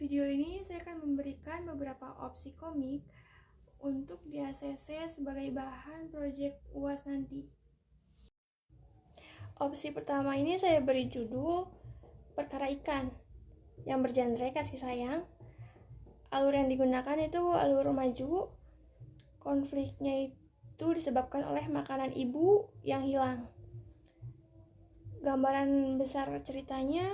video ini saya akan memberikan beberapa opsi komik untuk di ACC sebagai bahan proyek UAS nanti. Opsi pertama ini saya beri judul Perkara Ikan yang bergenre kasih sayang. Alur yang digunakan itu alur maju. Konfliknya itu disebabkan oleh makanan ibu yang hilang. Gambaran besar ceritanya,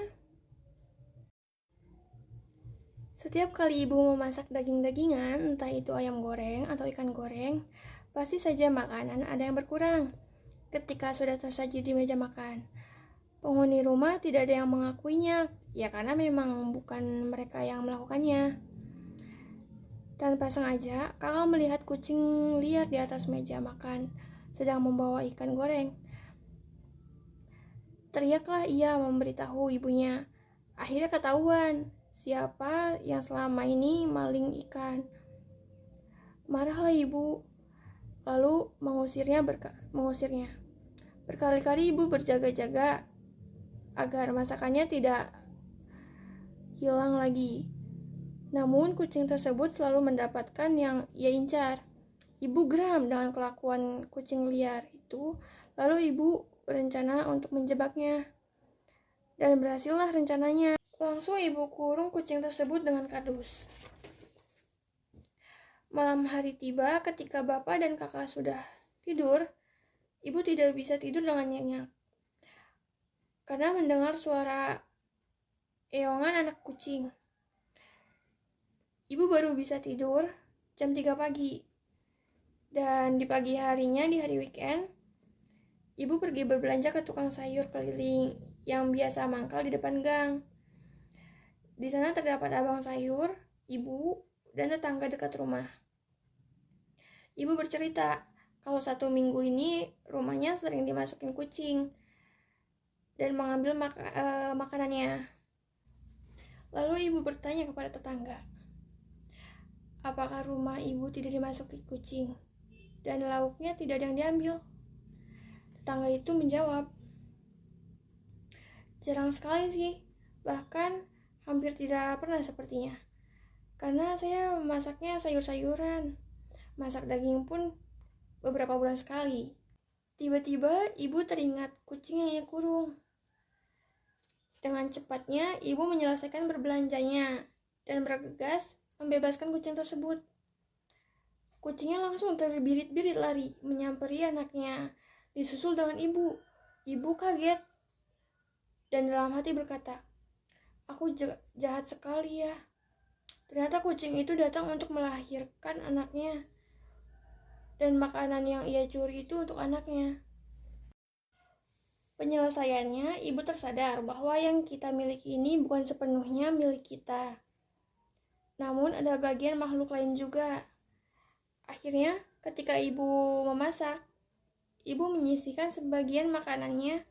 setiap kali ibu memasak daging-dagingan, entah itu ayam goreng atau ikan goreng, pasti saja makanan ada yang berkurang. Ketika sudah tersaji di meja makan, penghuni rumah tidak ada yang mengakuinya, ya karena memang bukan mereka yang melakukannya. Tanpa sengaja, kakak melihat kucing liar di atas meja makan, sedang membawa ikan goreng. Teriaklah ia memberitahu ibunya. Akhirnya ketahuan siapa yang selama ini maling ikan. Marahlah ibu, lalu mengusirnya. Berkali-kali ibu berjaga-jaga agar masakannya tidak hilang lagi. Namun kucing tersebut selalu mendapatkan yang ia incar. Ibu geram dengan kelakuan kucing liar itu, lalu ibu berencana untuk menjebaknya. Dan berhasillah rencananya. Langsung ibu kurung kucing tersebut dengan kardus. Malam hari tiba ketika bapak dan kakak sudah tidur. Ibu tidak bisa tidur dengan nyenyak karena mendengar suara eongan anak kucing. Ibu baru bisa tidur jam 3 pagi. Dan di pagi harinya, di hari weekend, ibu pergi berbelanja ke tukang sayur keliling yang biasa mangkal di depan gang. Di sana terdapat abang sayur, ibu, dan tetangga dekat rumah. Ibu bercerita kalau 1 minggu ini rumahnya sering dimasukin kucing dan mengambil makanannya. Lalu ibu bertanya kepada tetangga, apakah rumah ibu tidak dimasuki kucing dan lauknya tidak ada yang diambil? Tetangga itu menjawab, jarang sekali sih, bahkan hampir tidak pernah sepertinya. Karena saya masaknya sayur-sayuran, masak daging pun beberapa bulan sekali. Tiba-tiba ibu teringat kucing yang ia kurung. Dengan cepatnya ibu menyelesaikan berbelanjanya dan bergegas membebaskan kucing tersebut. Kucingnya langsung terbirit-birit lari menyamperi anaknya, disusul dengan ibu. Ibu kaget dan dalam hati berkata, aku jahat sekali ya. Ternyata kucing itu datang untuk melahirkan anaknya. Dan makanan yang ia curi itu untuk anaknya. Penyelesaiannya, ibu tersadar bahwa yang kita miliki ini bukan sepenuhnya milik kita. Namun ada bagian makhluk lain juga. Akhirnya, ketika ibu memasak, ibu menyisihkan sebagian makanannya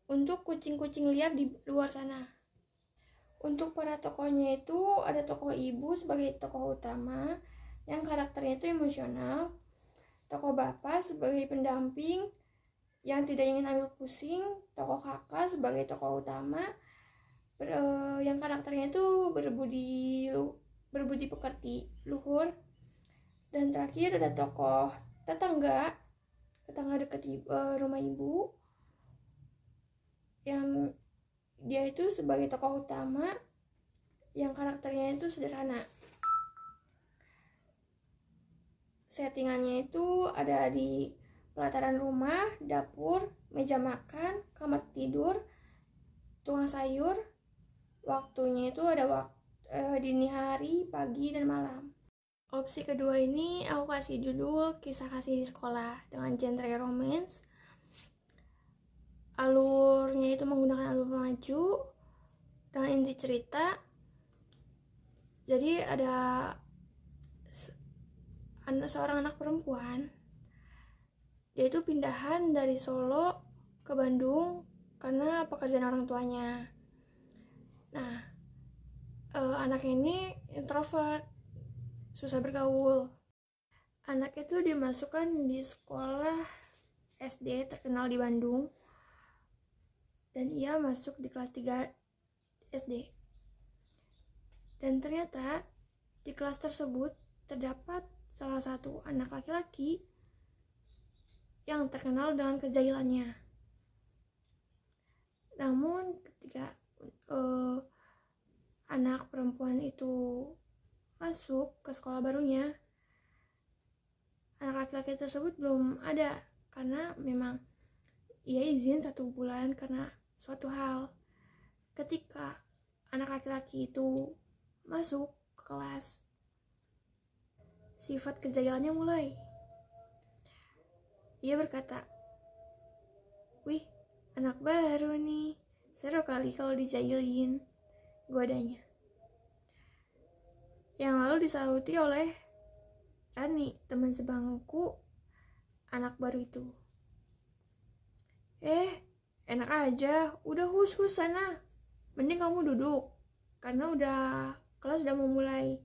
untuk kucing-kucing liar di luar sana. Untuk para tokohnya itu ada tokoh ibu sebagai tokoh utama yang karakternya itu emosional, tokoh bapak sebagai pendamping yang tidak ingin ambil pusing, tokoh kakak sebagai tokoh utama yang karakternya itu berbudi pekerti, luhur, dan terakhir ada tokoh tetangga dekat rumah ibu yang dia itu sebagai tokoh utama yang karakternya itu sederhana. Settingannya itu ada di pelataran rumah, dapur, meja makan, kamar tidur, tukang sayur. Waktunya itu ada dini hari, pagi, dan malam. Opsi kedua ini aku kasih judul Kisah Kasih di Sekolah dengan genre romance. Alurnya itu menggunakan alur maju dengan inti cerita. Jadi ada seorang anak perempuan. Dia itu pindahan dari Solo ke Bandung karena pekerjaan orang tuanya. Nah, anaknya ini introvert, susah bergaul. Anak itu dimasukkan di sekolah SD terkenal di Bandung dan ia masuk di kelas 3 SD. Dan ternyata di kelas tersebut terdapat salah satu anak laki-laki yang terkenal dengan kejahilannya. Namun ketika anak perempuan itu masuk ke sekolah barunya, anak laki-laki tersebut belum ada karena memang ia izin 1 bulan karena suatu hal. Ketika anak laki-laki itu masuk ke kelas, sifat kejahilannya mulai. Ia berkata, "Wih, anak baru nih, seru kali kalau dijahilin," godanya. Yang lalu disahuti oleh Rani, teman sebangku anak baru itu. Enak aja, udah hus-hus sana. Mending kamu duduk, karena kelas udah mau mulai.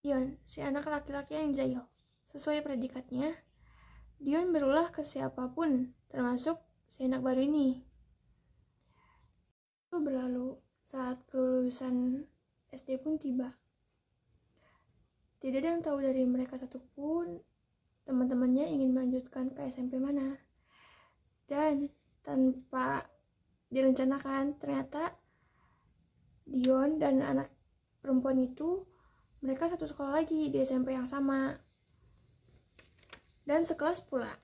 Dion, si anak laki-laki yang jahil. Sesuai predikatnya, Dion berulah ke siapapun, termasuk si anak baru ini. Itu berlalu saat kelulusan SD pun tiba. Tidak ada yang tahu dari mereka satupun teman-temannya ingin melanjutkan ke SMP mana. Dan tanpa direncanakan, ternyata Dion dan anak perempuan itu mereka satu sekolah lagi di SMP yang sama dan sekelas pula.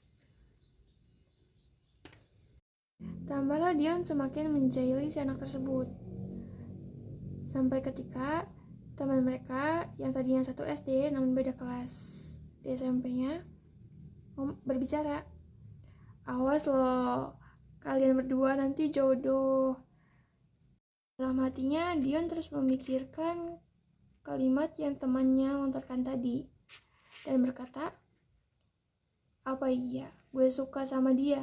Tambahlah Dion semakin menjahili si anak tersebut, sampai ketika teman mereka yang tadinya satu SD namun beda kelas di SMP-nya berbicara, "Awas loh, kalian berdua nanti jodoh." Dalam hatinya Dion terus memikirkan kalimat yang temannya lontarkan tadi dan berkata, "Apa iya gue suka sama dia?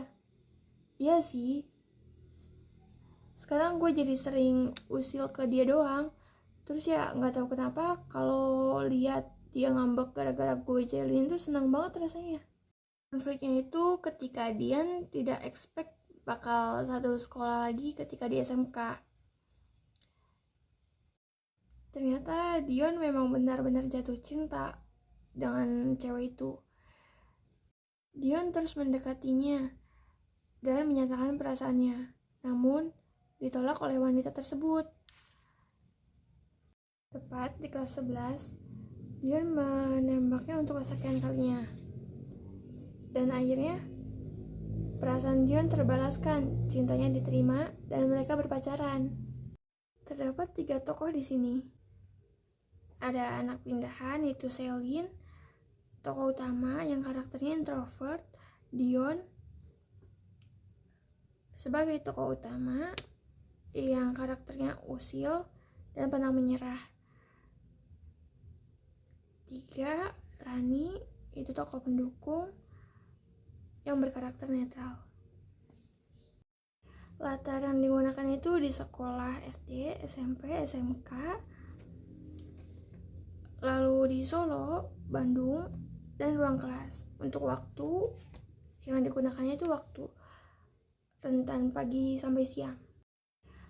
Iya sih, sekarang gue jadi sering usil ke dia doang. Terus ya gak tahu kenapa kalau lihat dia ngambek gara-gara gue jahilin tuh senang banget rasanya." Konfliknya itu ketika Dion tidak expect bakal satu sekolah lagi ketika di SMK. Ternyata Dion memang benar-benar jatuh cinta dengan cewek itu. Dion terus mendekatinya dan menyatakan perasaannya, namun ditolak oleh wanita tersebut. Tepat di kelas 11, Dion menembaknya untuk kesekian kalinya. Dan akhirnya perasaan Dion terbalaskan, cintanya diterima, dan mereka berpacaran. Terdapat 3 tokoh di sini. Ada anak pindahan yaitu Selin, tokoh utama yang karakternya introvert, Dion sebagai tokoh utama yang karakternya usil dan pantang menyerah. 3, Rani, itu tokoh pendukung yang berkarakter netral. Latar yang digunakan itu di sekolah SD, SMP, SMK, lalu di Solo, Bandung, dan ruang kelas. Untuk waktu yang digunakannya itu waktu rentan pagi sampai siang.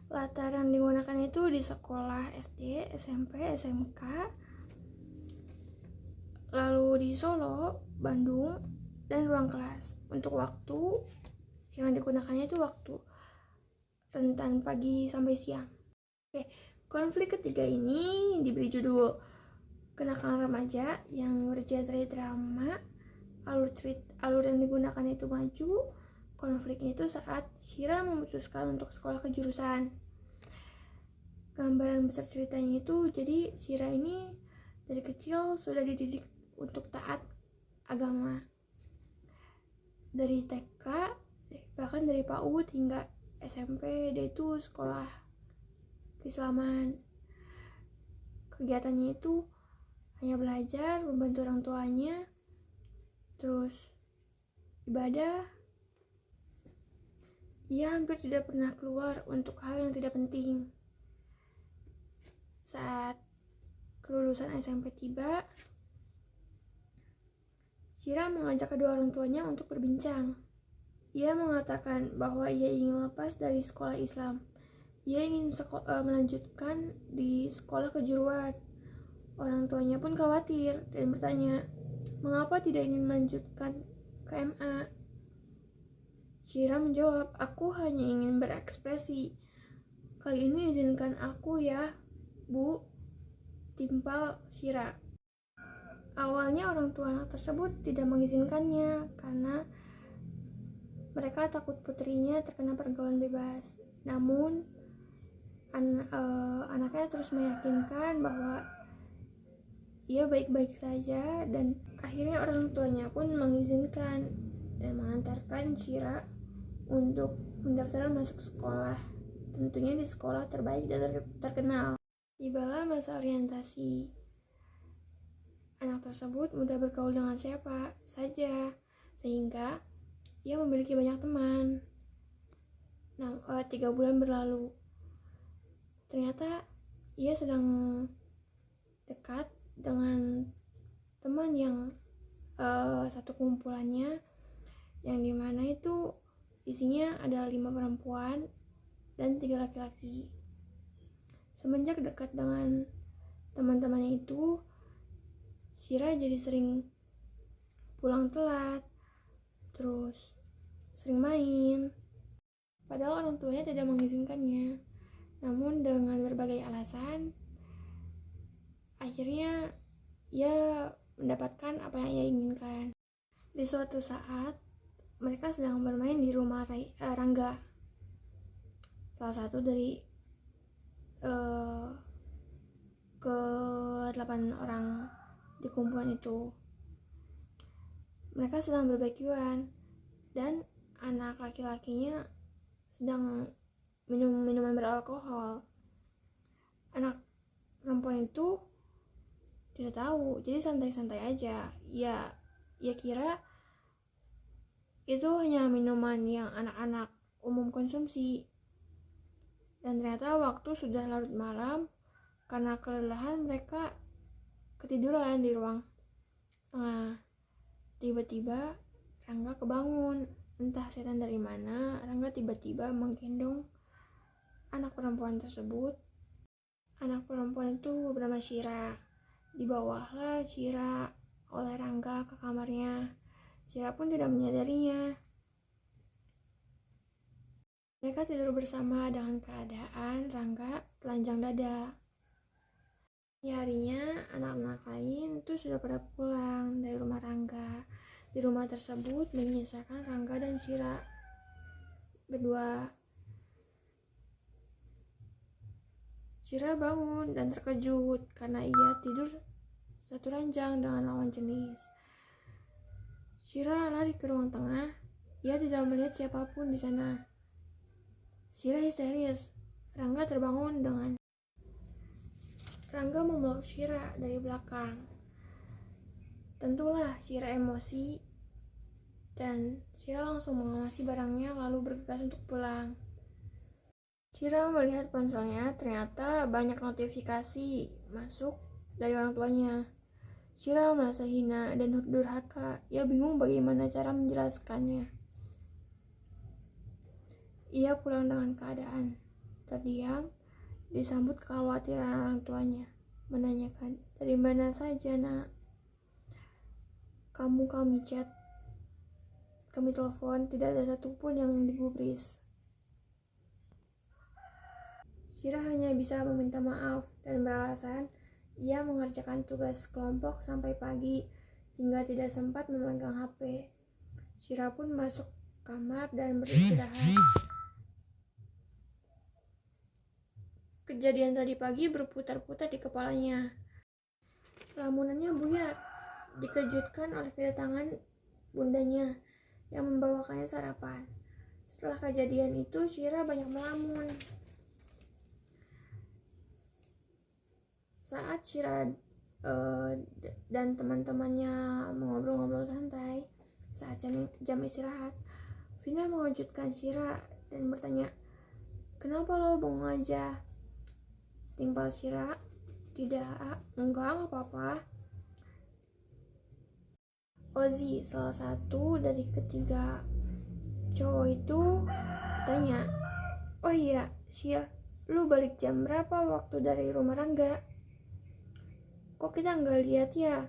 Latar yang digunakan itu di sekolah SD, SMP, SMK, lalu di Solo, Bandung, dan ruang kelas. Untuk waktu yang digunakannya itu waktu rentan pagi sampai siang. Konflik ketiga ini diberi judul Kenakalan Remaja yang bergenre drama. Alur yang digunakan itu maju. Konfliknya itu saat Shira memutuskan untuk sekolah kejurusan. Gambaran besar ceritanya itu, jadi Shira ini dari kecil sudah dididik untuk taat agama. Dari TK, bahkan dari PAUD hingga SMP, dia itu sekolah keislaman. Kegiatannya itu hanya belajar, membantu orang tuanya, terus ibadah. Ia hampir tidak pernah keluar untuk hal yang tidak penting. Saat kelulusan SMP tiba, Shira mengajak kedua orang tuanya untuk berbincang. Ia mengatakan bahwa ia ingin lepas dari sekolah Islam Ia ingin melanjutkan di sekolah kejuruan. Orang tuanya pun khawatir dan bertanya, mengapa tidak ingin melanjutkan ke MA? Shira menjawab, aku hanya ingin berekspresi. Kali ini izinkan aku ya, Bu, timpal Shira. Awalnya orang tua anak tersebut tidak mengizinkannya karena mereka takut putrinya terkena pergaulan bebas. Namun anaknya terus meyakinkan bahwa ia baik-baik saja dan akhirnya orang tuanya pun mengizinkan dan mengantarkan Shira untuk pendaftaran masuk sekolah, tentunya di sekolah terbaik dan terkenal. Tibalah masa orientasi. Anak tersebut mudah bergaul dengan siapa saja, sehingga ia memiliki banyak teman. 3 bulan berlalu. Ternyata ia sedang dekat dengan teman yang satu kumpulannya, yang dimana itu isinya ada 5 perempuan dan 3 laki-laki. Semenjak dekat dengan teman-temannya itu, Shira jadi sering pulang telat, terus sering main, padahal orang tuanya tidak mengizinkannya. Namun dengan berbagai alasan, akhirnya ia mendapatkan apa yang ia inginkan. Di suatu saat, mereka sedang bermain di rumah Rangga, salah satu dari ke-8 orang di kumpulan itu. Mereka sedang berbakyuan dan anak laki-lakinya sedang minum minuman beralkohol. Anak perempuan itu tidak tahu, jadi santai-santai aja. Ya kira itu hanya minuman yang anak-anak umum konsumsi. Dan ternyata waktu sudah larut malam, karena kelelahan mereka ketiduran di ruang tengah. Tiba-tiba Rangga kebangun. Entah setan dari mana, Rangga tiba-tiba menggendong anak perempuan tersebut. Anak perempuan itu bernama Shira. Dibawahlah Shira oleh Rangga ke kamarnya. Shira pun tidak menyadarinya. Mereka tidur bersama dengan keadaan Rangga telanjang dada. Di harinya, anak-anak lain itu sudah pada pulang dari rumah Rangga. Di rumah tersebut menyisakan Rangga dan Shira berdua. Shira bangun dan terkejut karena ia tidur satu ranjang dengan lawan jenis. Shira lari ke ruang tengah. Ia tidak melihat siapapun di sana. Shira histeris. Rangga terbangun dengan Rangga memeluk Shira dari belakang. Tentulah Shira emosi dan Shira langsung mengawasi barangnya lalu bergegas untuk pulang. Shira melihat ponselnya, ternyata banyak notifikasi masuk dari orang tuanya. Shira merasa hina dan durhaka. Ia bingung bagaimana cara menjelaskannya. Ia pulang dengan keadaan terdiam, disambut kekhawatiran orang tuanya, menanyakan, dari mana saja nak? Kami chat, kami telepon, tidak ada satupun yang digubris. Shira hanya bisa meminta maaf dan beralasan ia mengerjakan tugas kelompok sampai pagi hingga tidak sempat memegang HP. Shira pun masuk kamar dan beristirahat. Kejadian tadi pagi berputar-putar di kepalanya. Lamunannya buyar, dikejutkan oleh kedatangan bundanya yang membawakannya sarapan. Setelah kejadian itu, Shira banyak melamun. Saat Shira dan teman-temannya mengobrol-ngobrol santai saat jam istirahat, Vina mengejutkan Shira dan bertanya, kenapa lo bengong aja? Timpal Shira, tidak, enggak apa-apa. Ozzy, salah satu dari ketiga cowok itu, tanya, oh iya, Shir, Lu balik jam berapa waktu dari rumah Rangga? Kok kita nggak lihat ya?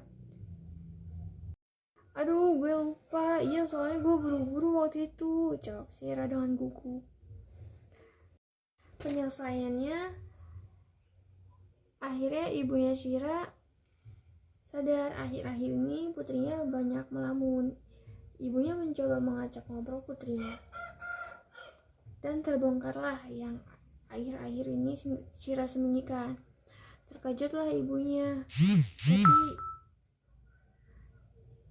Aduh, gue lupa. Iya, soalnya gue buru-buru waktu itu, jawab Syira dengan gugup. Penyelesaiannya, akhirnya ibunya Syira sadar akhir-akhir ini putrinya banyak melamun. Ibunya mencoba mengajak ngobrol putrinya. Dan terbongkarlah yang akhir-akhir ini Syira sembunyikan. Terkejutlah ibunya, tapi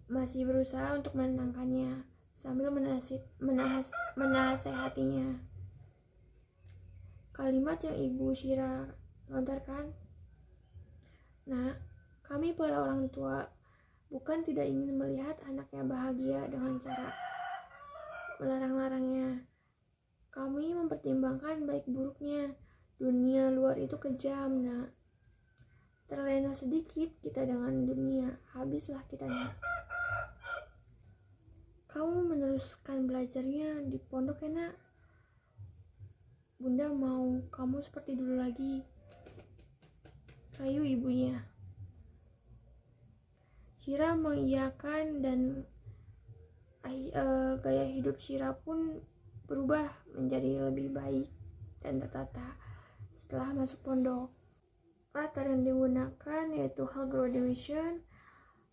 masih berusaha untuk menenangkannya sambil menasehatinya. Kalimat yang ibu Syira lontarkan, "Nak, kami para orang tua bukan tidak ingin melihat anaknya bahagia dengan cara melarang-larangnya. Kami mempertimbangkan baik buruknya. Dunia luar itu kejam, Nak. Terlena sedikit kita dengan dunia, habislah kita, Nak. Kamu meneruskan belajarnya di pondok ya, Nak? Bunda mau kamu seperti dulu lagi," rayu ibunya. Syira mengiyakan dan gaya hidup Syira pun berubah menjadi lebih baik dan tertata setelah masuk pondok. Latar yang digunakan yaitu hall graduation,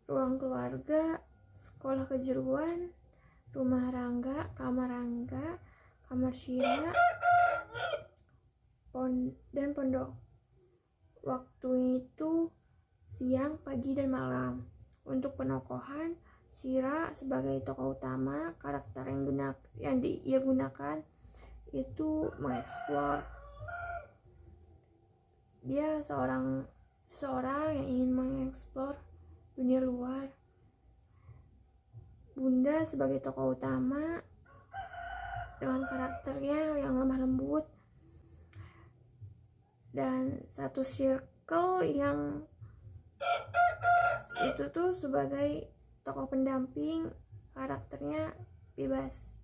ruang keluarga, sekolah kejuruan, rumah Rangga, kamar Syira, dan pondok. Waktu itu siang, pagi, dan malam. Untuk penokohan, Syira sebagai tokoh utama, karakter yang dia gunakan itu mengeksplor. Dia seseorang yang ingin mengeksplor dunia luar. Bunda sebagai tokoh utama dengan karakternya yang lemah lembut, dan satu circle yang itu tuh sebagai tokoh pendamping, karakternya bebas.